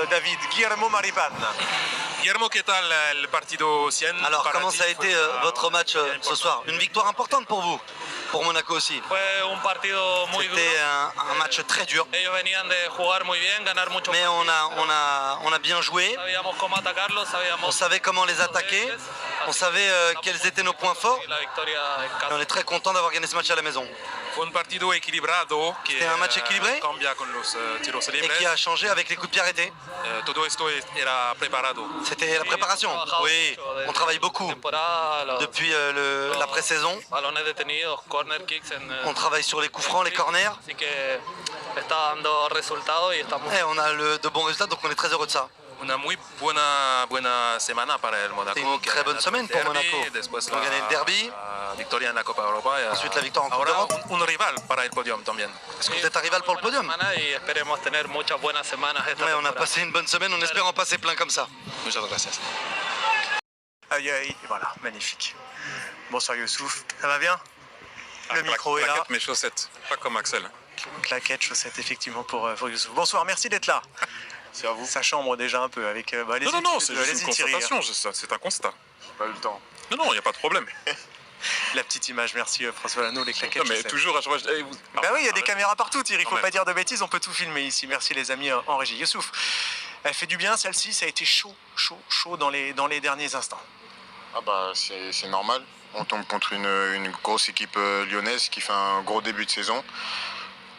David, Guillermo Maripan. Guillermo, ¿qué tal el partido 100? Alors, comment ça a été votre match ce soir? Une victoire importante pour vous, pour Monaco aussi. C'était un match très dur. Mais on a bien joué. On savait comment les attaquer. On savait quels étaient nos points forts. Et on est très content d'avoir gagné ce match à la maison. C'était un match équilibré et qui a changé avec les coups de pied arrêtés. C'était la préparation. Oui, on travaille beaucoup depuis la pré-saison. On travaille sur les coups francs, les corners. Et on a de bons résultats, donc on est très heureux de ça. C'était une très bonne semaine pour Monaco. On a gagné le derby. Ensuite la victoire en Coupe d'Europe. Est-ce que vous êtes un rival pour le podium? Ouais, on a passé une bonne semaine, on espère en passer plein comme ça. Aïe aïe, voilà, magnifique. Bonsoir Youssouf, ça va bien? Le micro est là. Claquette mes chaussettes, pas comme Axel. Claquette, chaussettes, effectivement pour Youssouf. Bonsoir, merci d'être là. C'est à vous. Ça chambre déjà un peu avec les Non, c'est juste une constatation, c'est un constat. J'ai pas eu le temps. Non, il n'y a pas de problème. La petite image, merci François Lano, les claquettes. Non, mais chaussettes. toujours, Bah oui, il y a des caméras partout, Thierry, il faut pas dire de bêtises, on peut tout filmer ici. Merci les amis en régie. Youssouf, elle fait du bien celle-ci, ça a été chaud dans les derniers instants. Ah bah c'est normal. On tombe contre une grosse équipe lyonnaise qui fait un gros début de saison.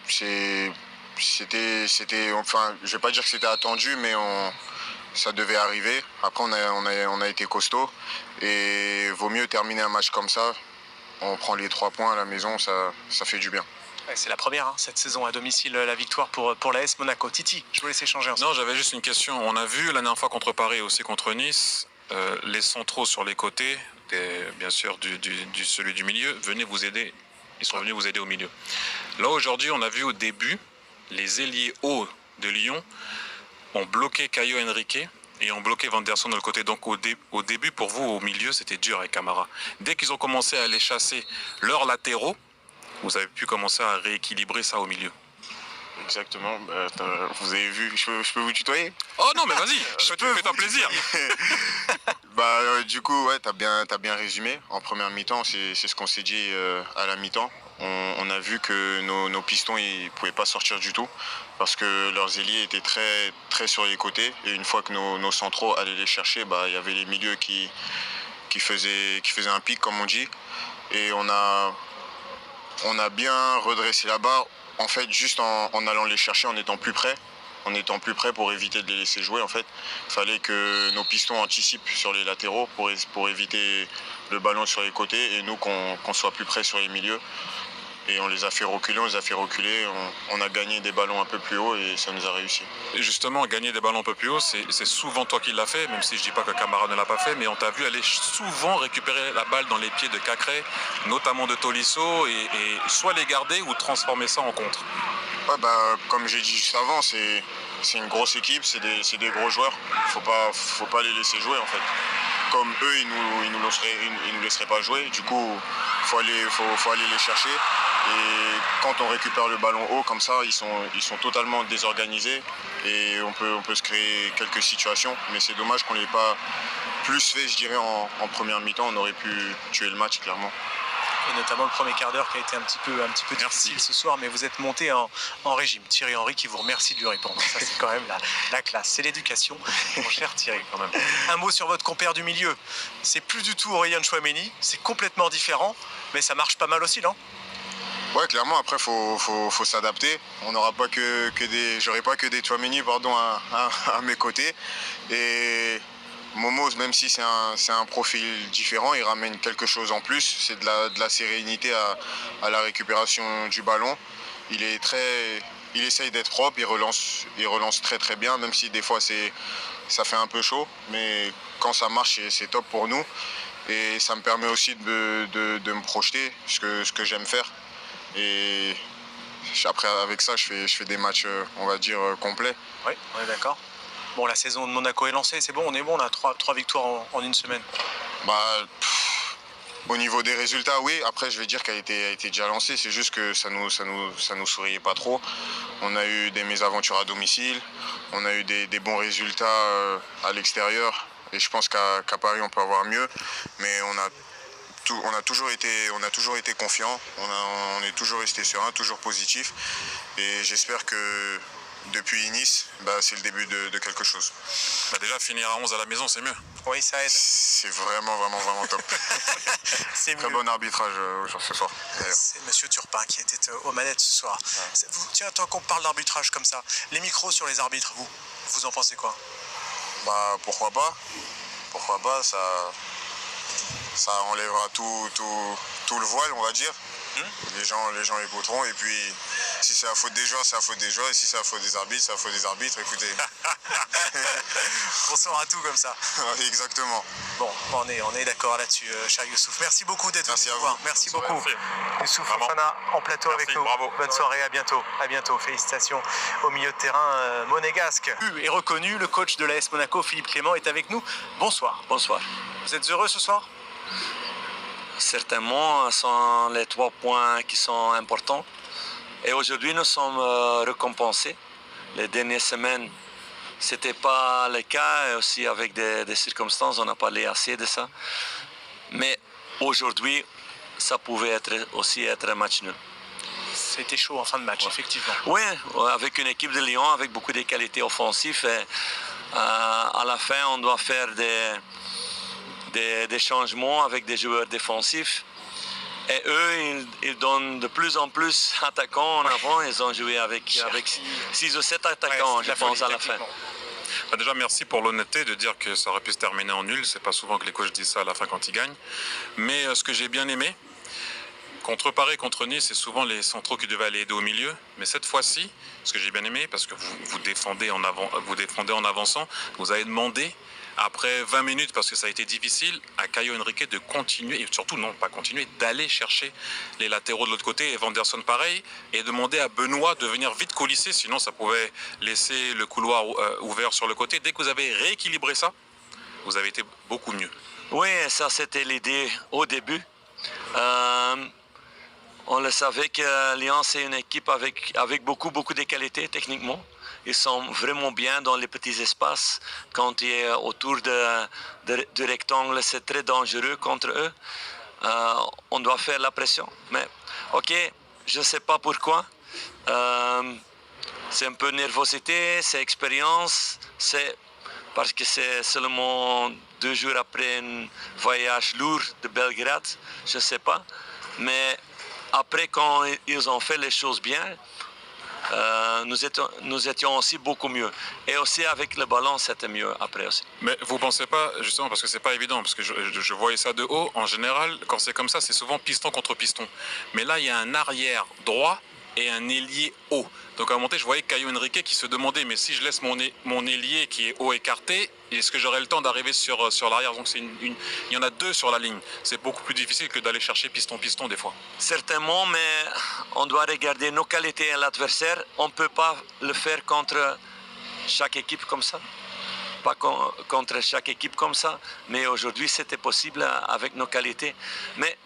C'était, enfin, je vais pas dire que c'était attendu, mais ça devait arriver. Après, on a été costaud et vaut mieux terminer un match comme ça. On prend les 3 points à la maison, ça fait du bien. Ouais, c'est la première cette saison à domicile, la victoire pour l'AS Monaco. Titi, je vous laisse échanger ensemble. Non, j'avais juste une question. On a vu la dernière fois contre Paris et aussi contre Nice, les centraux sur les côtés, bien sûr celui du milieu, venaient vous aider. Ils sont venus vous aider au milieu. Là, aujourd'hui, on a vu au début, les ailiers hauts de Lyon ont bloqué Caio Henrique et ont bloqué Van der Sar de le côté. Donc au début, pour vous, au milieu, c'était dur avec Camara. Dès qu'ils ont commencé à aller chasser leurs latéraux, vous avez pu commencer à rééquilibrer ça au milieu. Exactement. Vous avez vu, je peux vous tutoyer? Oh non, mais vas-y, fais-toi plaisir. Du coup, ouais, t'as bien résumé. En première mi-temps, c'est ce qu'on s'est dit à la mi-temps. On a vu que nos pistons ils pouvaient pas sortir du tout parce que leurs ailiers étaient très sur les côtés et une fois que nos centraux allaient les chercher, il y avait les milieux qui faisaient un pic comme on dit et on a bien redressé la barre en fait juste en allant les chercher en étant plus près. Pour éviter de les laisser jouer en fait. Il fallait que nos pistons anticipent sur les latéraux pour éviter le ballon sur les côtés et nous qu'on soit plus près sur les milieux. Et on les a fait reculer, on a gagné des ballons un peu plus haut et ça nous a réussi. Et justement, gagner des ballons un peu plus haut, c'est souvent toi qui l'as fait, même si je dis pas que Camara ne l'a pas fait, mais on t'a vu aller souvent récupérer la balle dans les pieds de Cacré, notamment de Tolisso, et soit les garder ou transformer ça en contre. Ouais, comme j'ai dit juste avant, c'est une grosse équipe, c'est des gros joueurs. Faut pas les laisser jouer en fait. Comme eux, ils nous laisseraient pas jouer. Du coup, faut aller les chercher. Et quand on récupère le ballon haut comme ça, ils sont totalement désorganisés et on peut se créer quelques situations. Mais c'est dommage qu'on l'ait pas plus fait, je dirais, en première mi-temps. On aurait pu tuer le match clairement. Et notamment le premier quart d'heure qui a été un petit peu difficile ce soir, mais vous êtes monté en régime. Thierry Henry qui vous remercie de lui répondre. Ça, c'est quand même la classe. C'est l'éducation, mon cher Thierry, quand même. Un mot sur votre compère du milieu. C'est plus du tout Aurélien Tchouaméni, c'est complètement différent, mais ça marche pas mal aussi, non? Ouais, clairement, après, faut s'adapter. On n'aura pas j'aurai pas que des Tchouaméni, à mes côtés. Et Momo, même si c'est un profil différent, il ramène quelque chose en plus. C'est de la sérénité à la récupération du ballon. Il essaye d'être propre, il relance très bien, même si des fois ça fait un peu chaud. Mais quand ça marche, c'est top pour nous. Et ça me permet aussi de me projeter, ce que j'aime faire. Et après, avec ça, je fais des matchs, on va dire, complets. Oui, on est d'accord. Bon, la saison de Monaco est lancée, c'est bon, on est bon, on a trois victoires en une semaine. Au niveau des résultats, oui. Après, je vais dire qu'elle a été déjà lancée. C'est juste que ça nous souriait pas trop. On a eu des mésaventures à domicile, on a eu des bons résultats à l'extérieur. Et je pense qu'à Paris, on peut avoir mieux. Mais on a toujours été confiants, on est toujours resté serein, toujours positif. Et j'espère que depuis Nice, c'est le début de quelque chose. Déjà, finir à 11 à la maison, c'est mieux. Oui, ça aide. C'est vraiment top. C'est Très bon arbitrage ce soir. C'est Monsieur Turpin qui était aux manettes ce soir. Ouais. Tiens, tant qu'on parle d'arbitrage comme ça, les micros sur les arbitres, vous en pensez quoi? Pourquoi pas? Pourquoi pas, ça enlèvera tout le voile, on va dire. Les gens écouteront, et puis si c'est la faute des joueurs, c'est la faute des joueurs, et si c'est la faute des arbitres, c'est la faute des arbitres. Écoutez. On saura tout comme ça. Exactement. Bon, on est d'accord là-dessus, cher Youssouf. Merci beaucoup d'être venu nous voir. Merci beaucoup. Youssouf Fofana en plateau avec nous. Bravo. Bonne soirée, à bientôt. À bientôt. Félicitations au milieu de terrain monégasque. Et reconnu, le coach de l'AS Monaco, Philippe Clément, est avec nous. Bonsoir. Bonsoir. Vous êtes heureux ce soir? Certainement, ce sont les 3 points qui sont importants. Et aujourd'hui, nous sommes récompensés. Les dernières semaines, ce n'était pas le cas. Et aussi avec des circonstances, on a parlé assez de ça. Mais aujourd'hui, ça pouvait aussi être un match nul. C'était chaud en fin de match, effectivement. Oui, avec une équipe de Lyon, avec beaucoup de qualités offensives. Et, à la fin, on doit faire des changements avec des joueurs défensifs. Et eux, ils donnent de plus en plus d'attaquants en avant. Ils ont joué avec 6 ou 7 attaquants, je pense, à la fin. Déjà, merci pour l'honnêteté de dire que ça aurait pu se terminer en nul. C'est pas souvent que les coachs disent ça à la fin quand ils gagnent. Mais ce que j'ai bien aimé, contre Paris, contre Nice, c'est souvent les centraux qui devaient aller aider au milieu. Mais cette fois-ci, ce que j'ai bien aimé, parce que vous défendez en avançant, vous avez demandé, après 20 minutes, parce que ça a été difficile, à Caio Henrique de continuer, et surtout non, pas continuer, d'aller chercher les latéraux de l'autre côté, et Vanderson pareil, et demander à Benoît de venir vite coulisser, sinon ça pouvait laisser le couloir ouvert sur le côté. Dès que vous avez rééquilibré ça, vous avez été beaucoup mieux. Oui, ça c'était l'idée au début. On le savait que Lyon c'est une équipe avec beaucoup de qualités techniquement. Ils sont vraiment bien dans les petits espaces. Quand il est autour du rectangle, c'est très dangereux contre eux. On doit faire la pression. Mais ok, je ne sais pas pourquoi. C'est un peu nervosité, c'est expérience, c'est parce que c'est seulement 2 jours après un voyage lourd de Belgrade, je ne sais pas. Mais après, quand ils ont fait les choses bien, nous étions aussi beaucoup mieux. Et aussi avec le ballon, c'était mieux après aussi. Mais vous ne pensez pas, justement, parce que c'est pas évident, parce que je voyais ça de haut, en général, quand c'est comme ça, c'est souvent piston contre piston. Mais là, il y a un arrière droit et un ailier haut. Donc à un moment donné, je voyais Caio Henrique qui se demandait, mais si je laisse mon ailier qui est haut écarté, est-ce que j'aurai le temps d'arriver sur l'arrière? Donc il y en a 2 sur la ligne. C'est beaucoup plus difficile que d'aller chercher piston-piston des fois. Certainement, mais on doit regarder nos qualités à l'adversaire. On ne peut pas le faire contre chaque équipe comme ça. Pas contre chaque équipe comme ça. Mais aujourd'hui, c'était possible avec nos qualités. Mais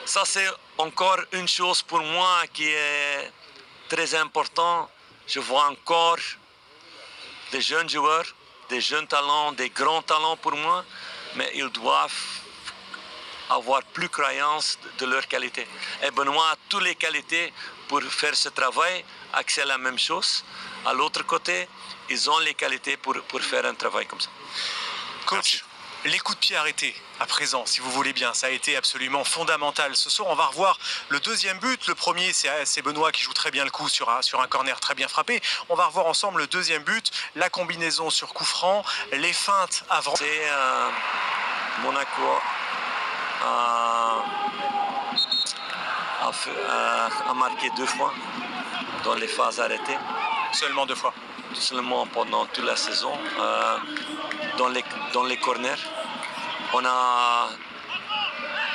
ça, c'est encore une chose pour moi qui est très importante. Je vois encore des jeunes joueurs, des jeunes talents, des grands talents pour moi, mais ils doivent avoir plus croyance de leur qualité. Et Benoît a toutes les qualités pour faire ce travail. Axel la même chose. À l'autre côté, ils ont les qualités pour faire un travail comme ça. Coach, les coups de pied arrêtés, à présent, si vous voulez bien, ça a été absolument fondamental. Ce soir, on va revoir le deuxième but. Le premier, c'est Benoît qui joue très bien le coup sur un corner très bien frappé. On va revoir ensemble le deuxième but, la combinaison sur coup franc, les feintes avant. C'est Monaco a marqué 2 fois dans les phases arrêtées. Seulement 2 fois. Seulement pendant toute la saison. Dans les corners. On a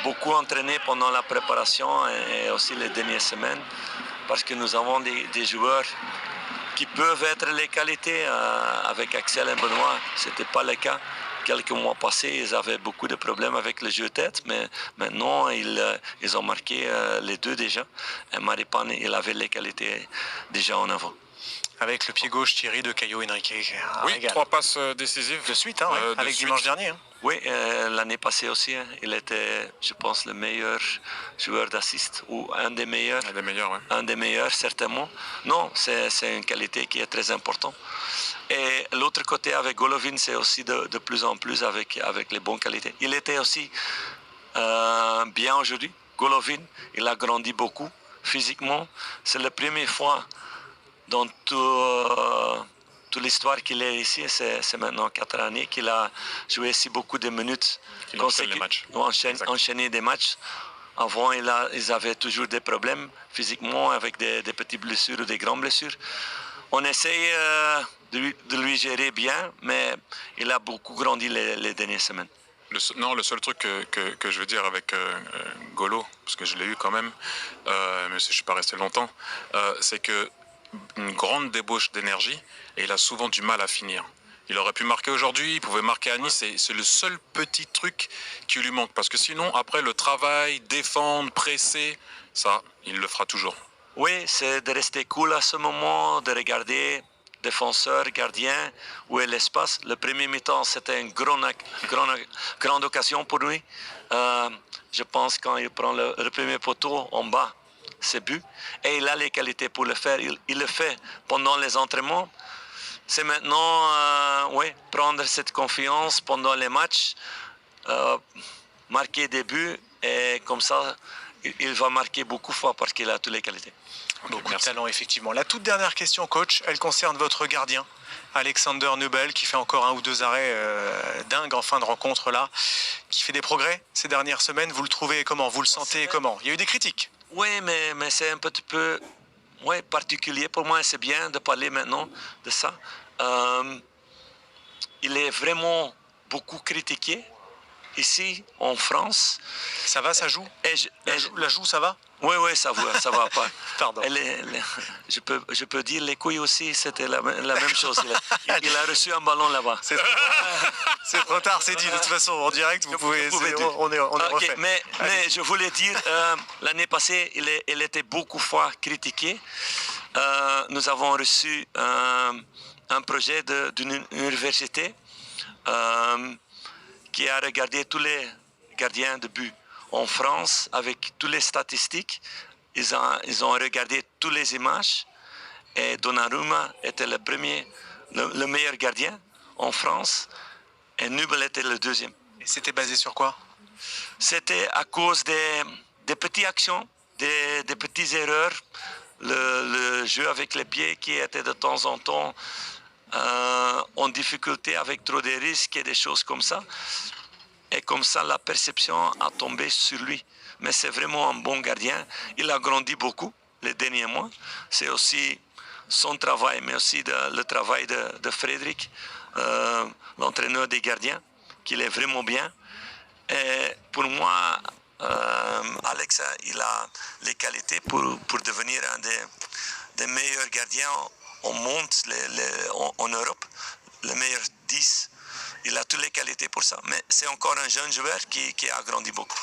beaucoup entraîné pendant la préparation et aussi les dernières semaines parce que nous avons des joueurs qui peuvent être les qualités. Avec Axel et Benoît, ce n'était pas le cas. Quelques mois passés, ils avaient beaucoup de problèmes avec le jeu de tête, mais maintenant, ils ont marqué les 2 déjà. Et Maripane, il avait les qualités déjà en avant. Avec le pied gauche, Thierry, de Caio Henrique. Oui, 3 passes décisives. De suite, hein, ouais, de avec suite. dimanche dernier. Hein. Oui, l'année passée aussi, hein, il était, je pense, le meilleur joueur d'assist, ou un des meilleurs. Un des meilleurs, ouais. Un des meilleurs, certainement. Non, c'est une qualité qui est très importante. Et l'autre côté, avec Golovin, c'est aussi de plus en plus avec les bonnes qualités. Il était aussi bien aujourd'hui. Golovin, il a grandi beaucoup physiquement. C'est la première fois dans toute l'histoire qu'il est ici, c'est maintenant 4 années qu'il a joué si beaucoup de minutes. Il enchaîne les matchs. Enchaîné des matchs. Avant, ils avaient toujours des problèmes physiquement avec des petites blessures ou des grandes blessures. On essaye de lui gérer bien, mais il a beaucoup grandi les dernières semaines. Le seul truc que je veux dire avec Golo, parce que je l'ai eu quand même, mais je ne suis pas resté longtemps, c'est que une grande débauche d'énergie et il a souvent du mal à finir. Il aurait pu marquer aujourd'hui, il pouvait marquer à Nice, c'est le seul petit truc qui lui manque. Parce que sinon, après le travail, défendre, presser, ça, il le fera toujours. Oui, c'est de rester cool à ce moment, de regarder défenseur, gardien, où est l'espace. Le premier mi-temps, c'était une grande occasion pour lui. Je pense quand il prend le premier poteau en bas, c'est but. Et il a les qualités pour le faire. Il le fait pendant les entraînements. C'est maintenant prendre cette confiance pendant les matchs, marquer des buts et comme ça, il va marquer beaucoup de fois parce qu'il a toutes les qualités. Okay, beaucoup de talent, effectivement. La toute dernière question, coach, elle concerne votre gardien, Alexander Nubel, qui fait encore 1 ou 2 arrêts dingues en fin de rencontre là, qui fait des progrès ces dernières semaines. Vous le trouvez comment? Vous le sentez comment? Il y a eu des critiques. Oui, mais c'est un petit peu particulier pour moi. C'est bien de parler maintenant de ça. Il est vraiment beaucoup critiqué ici en France. Ça va, ça joue? La joue, ça va? Oui, ça va pas. Pardon. Je peux dire les couilles aussi, c'était la même chose. Il a reçu un ballon là-bas. C'est trop tard, c'est dit. De toute façon, en direct, vous pouvez on est refait. Mais je voulais dire, l'année passée, il était beaucoup fois critiqué. Nous avons reçu un projet d'une université qui a regardé tous les gardiens de but en France avec toutes les statistiques. Ils ont regardé toutes les images et Donnarumma était le meilleur gardien en France et Nubel était le deuxième. Et c'était basé sur quoi? C'était à cause des petites actions, des petites erreurs, le jeu avec les pieds qui était de temps en temps en difficulté avec trop de risques et des choses comme ça. Et comme ça, la perception a tombé sur lui. Mais c'est vraiment un bon gardien. Il a grandi beaucoup les derniers mois. C'est aussi son travail, mais aussi le travail de Frédéric, l'entraîneur des gardiens, qu'il est vraiment bien. Et pour moi, Alex, il a les qualités pour devenir un des meilleurs gardiens au monde, en Europe, le meilleur 10. Il a toutes les qualités pour ça. Mais c'est encore un jeune joueur qui a grandi beaucoup.